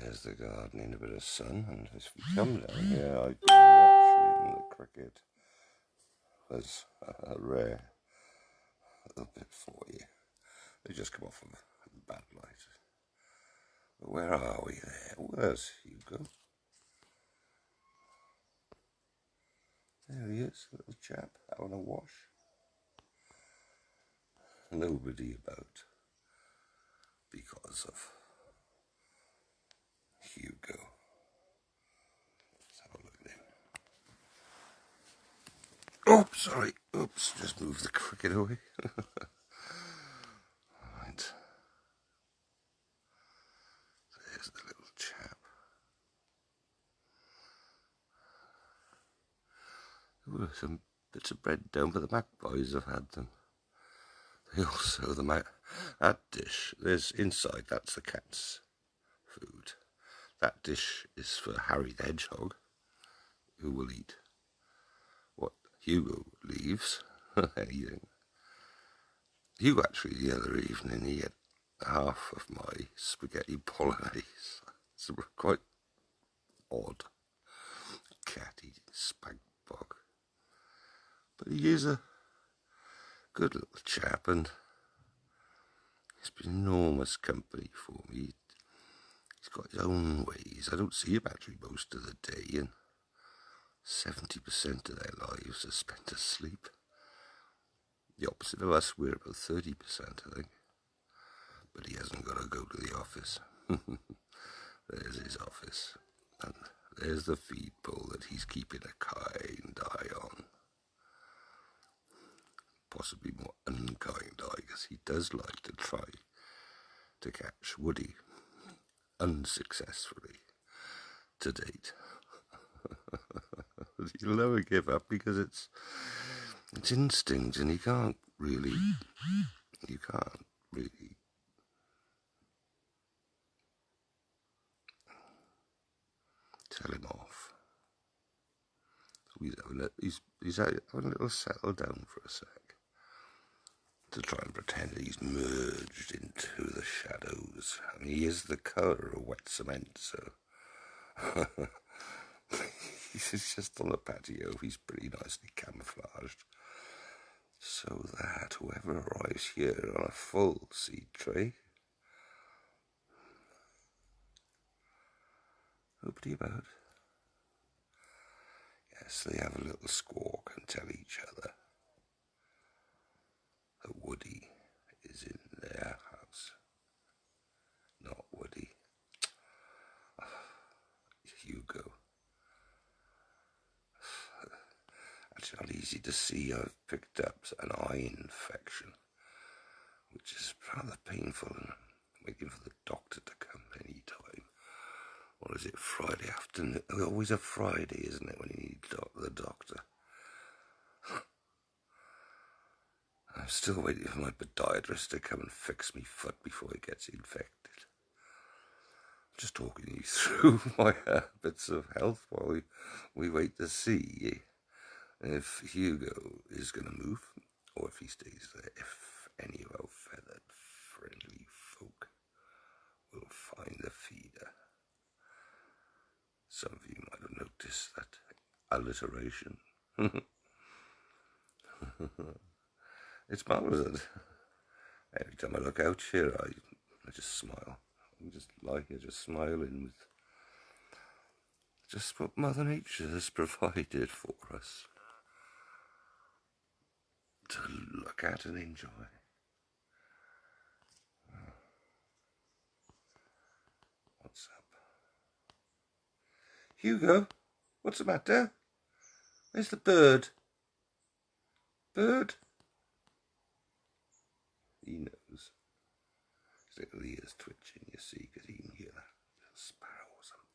There's the garden in a bit of sun, and as we come down here, I've been watching the cricket. There's a rare little bit for you. They just come off of a bad light. But where are we there? Where's Hugo? There he is, little chap, having a wash. Nobody about because of Hugo. Let's have a look at him. Oh, sorry. Oops, just moved the cricket away. Right. There's the little chap. Ooh, some bits of bread down, but the magpies have had them. They also, that dish, there's inside, that's the cat's food. That dish is for Harry the Hedgehog, who will eat what Hugo leaves, anything. Hugo actually, the other evening, he had half of my spaghetti bolognese. It's a quite odd cat eating spag bog. But he is a good little chap, and he's been enormous company for me. He's got his own ways. I don't see him actually most of the day, and 70% of their lives are spent asleep. The opposite of us, we're about 30%, I think. But he hasn't got to go to the office. There's his office. And there's the feed pole that he's keeping a kind eye on. Possibly more unkind eye, because he does like to try to catch Woody. Unsuccessfully to date. He'll never give up because it's instinct, and you can't really tell him off. So he's having a little settle down for a sec to try and pretend that he's merged into the shadows. I mean, he is the colour of wet cement, so he's just on the patio. He's pretty nicely camouflaged, so that whoever arrives here on a full seed tray, nobody about. Yes, they have a little squawk and tell each other that Woody is in their house. Not Woody. Hugo. Actually, not easy to see. I've picked up an eye infection, which is rather painful, and I'm waiting for the doctor to come any time. Or is it Friday afternoon? Always a Friday, isn't it, when you need the doctor? I'm still waiting for my podiatrist to come and fix me foot before it gets infected. I'm just talking you through my habits of health while we wait to see if Hugo is going to move, or if he stays there, if any of our feathered friendly folk will find a feeder. Some of you might have noticed that alliteration. It's marvellous. Every time I look out here, I just smile. I just lie here just smiling with just what Mother Nature has provided for us to look at and enjoy. What's up? Hugo, what's the matter? Where's the bird? Bird? He knows. His little ears twitching, you see, because he can hear that little sparrow or something.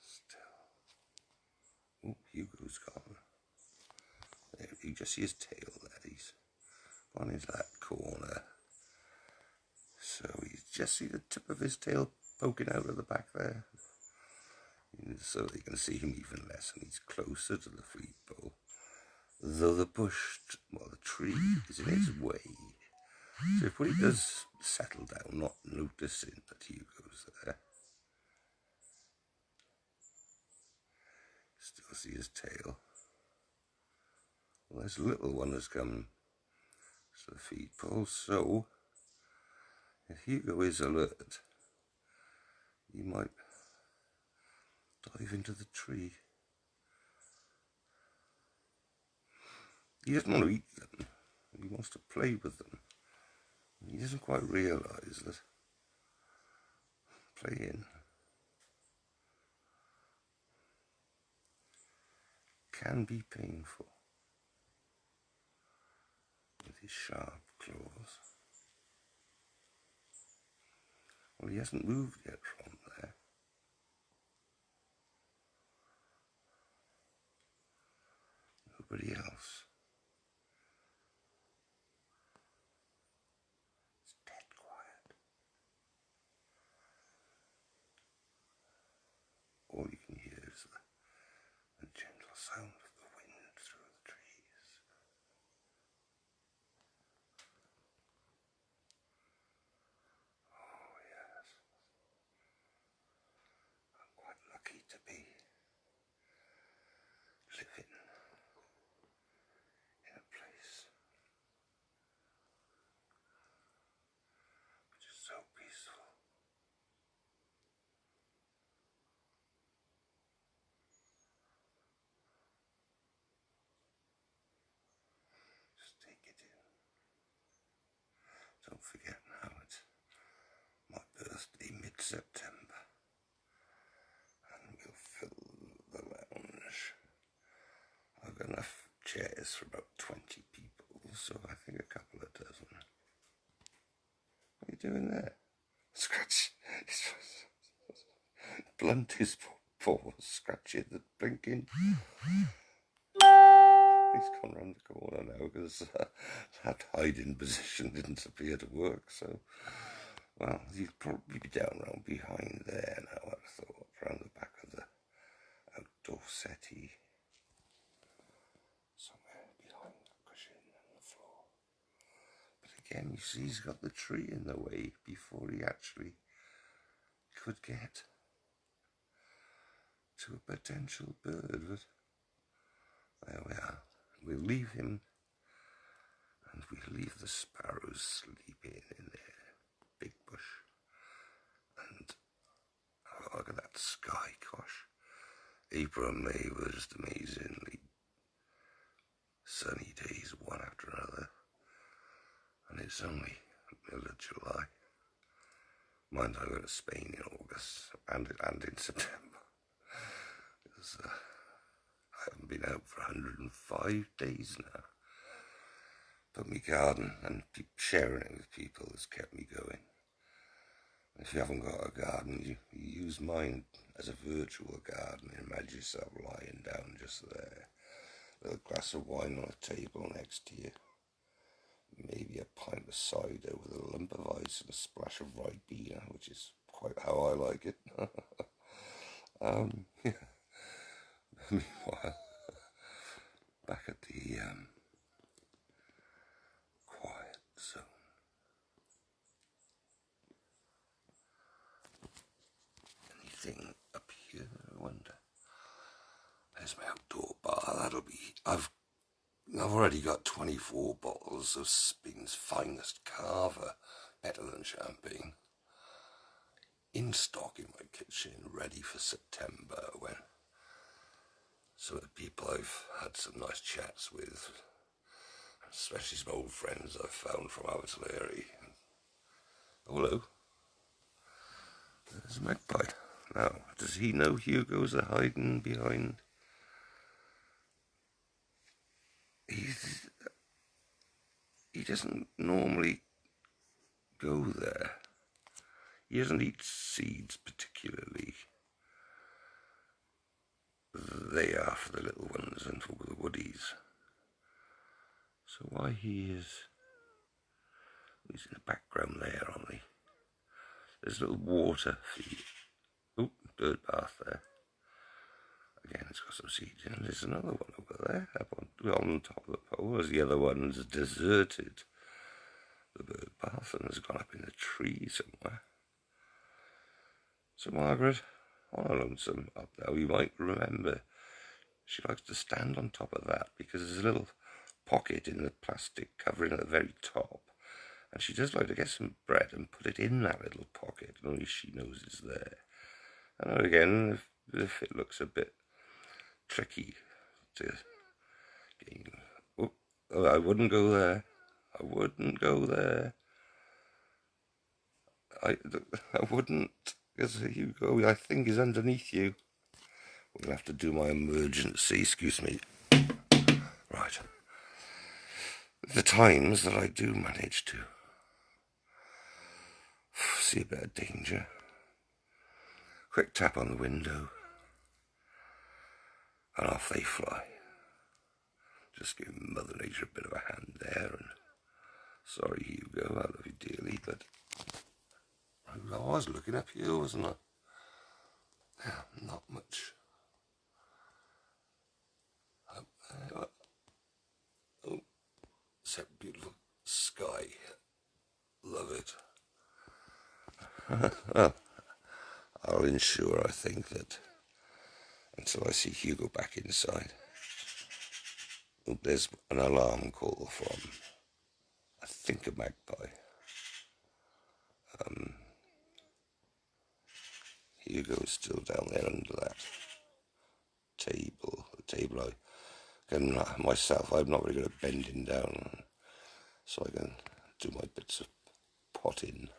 Still. Oh, Hugo's gone. There, you just see his tail there. He's gone into that corner. So you just see the tip of his tail poking out of the back there. So you can see him even less, and he's closer to the feed pole. Though the bush, well, the tree is in its way. So if he does settle down, not noticing that Hugo's there, still see his tail. Well, this little one has come to the feed pole, so if Hugo is alert, he might dive into the tree. He doesn't want to eat them, he wants to play with them. He doesn't quite realise that playing can be painful with his sharp claws. Well, he hasn't moved yet from there. Nobody else. It's dead quiet. All you can hear is the gentle sound of the wind through the trees. Oh yes, I'm quite lucky to be living in a place which is so peaceful. Just take it in. Don't forget now, it's my birthday mid-September, and we'll fill the lounge. I've got enough chairs for about 20 people, so I think a couple of dozen. What are you doing there? Scratch. Blunt his paws, scratching the blinking. He's gone round the corner now because that hiding position didn't appear to work, so, well, he'd probably be down round behind there now, I thought, round the back of the outdoor settee. Somewhere behind the cushion and the floor. But again, you see, he's got the tree in the way before he actually could get to a potential bird. But there we are. We'll leave him, and we'll leave the sparrows sleeping in their big bush. And oh, look at that sky, gosh. April and May were just amazingly sunny days, one after another. And it's only middle of July. Mind, I go to Spain in August and in September. Because I haven't been out for 105 days now. But my garden and sharing it with people has kept me going. If you haven't got a garden, you use mine as a virtual garden. Imagine yourself lying down just there. A little glass of wine on a table next to you. Maybe a pint of cider with a lump of ice and a splash of Ribena, which is quite how I like it. Yeah. Meanwhile, back at the quiet zone. Anything up here, I wonder? There's my outdoor bar. That'll be. I've already got 24 bottles of Spain's finest carver, better than champagne, in stock in my kitchen, ready for September, when some of the people I've had some nice chats with, especially some old friends I've found from Abertillery. Oh, hello. There's a magpie. Now, does he know Hugo's a hiding behind? He doesn't normally go there. He doesn't eat seeds particularly. They are for the little ones and for the woodies. So why he's in the background there on the There's a little water feed. Oh, bird bath there. Again, it's got some seeds in. There's another one over there, up on top of the pole, as the other one's deserted the bird bath and has gone up in a tree somewhere. So Margaret, on a lonesome up there, you might remember, she likes to stand on top of that because there's a little pocket in the plastic covering at the very top. And she does like to get some bread and put it in that little pocket, and only she knows it's there. And again, if it looks a bit tricky to gain. Oh, I wouldn't go there. I wouldn't go there. I wouldn't, because you go, I think is underneath you. We'll have to do my emergency, excuse me. Right. The times that I do manage to see a bit of danger. Quick tap on the window, and off they fly. Just give Mother Nature a bit of a hand there, and sorry Hugo, I love you dearly, but I was looking up here, wasn't I? Yeah, not much. Oh, it's a beautiful sky. Love it. Well, I'll ensure, I think, that until I see Hugo back inside. Oh, there's an alarm call from, I think, a magpie. Hugo's still down there under that table. The table I can, myself, I'm not really good at bending down, so I can do my bits of potting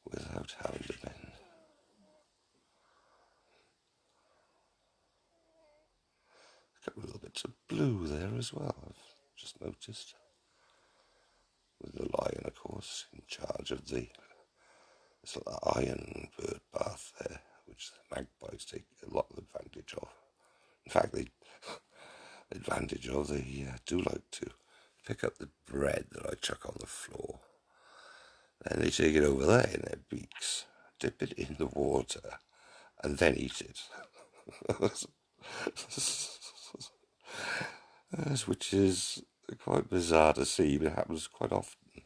without having to bend. A couple of little bits of blue there as well, I've just noticed. With the lion, of course, in charge of the iron bird bath there, which the magpies take a lot of advantage of. In fact, they do like to pick up the bread that I chuck on the floor. Then they take it over there in their beaks, dip it in the water, and then eat it. Which is quite bizarre to see, but it happens quite often.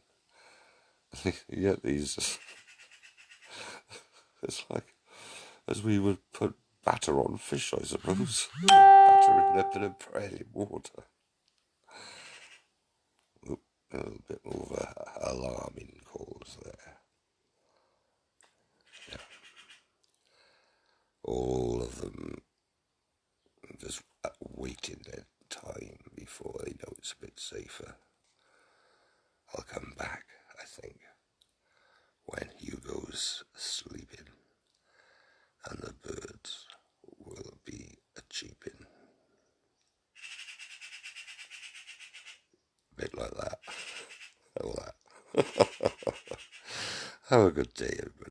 You get these. It's like as we would put batter on fish, I suppose. Batter in a bit of bread in water. Oop, a little bit more of alarming calls there. Yeah. All of them just waiting their time before they know it's a bit safer. I'll come back, I think, when Hugo's sleeping and the birds will be a cheeping. A bit like that. All that. Have a good day, everybody.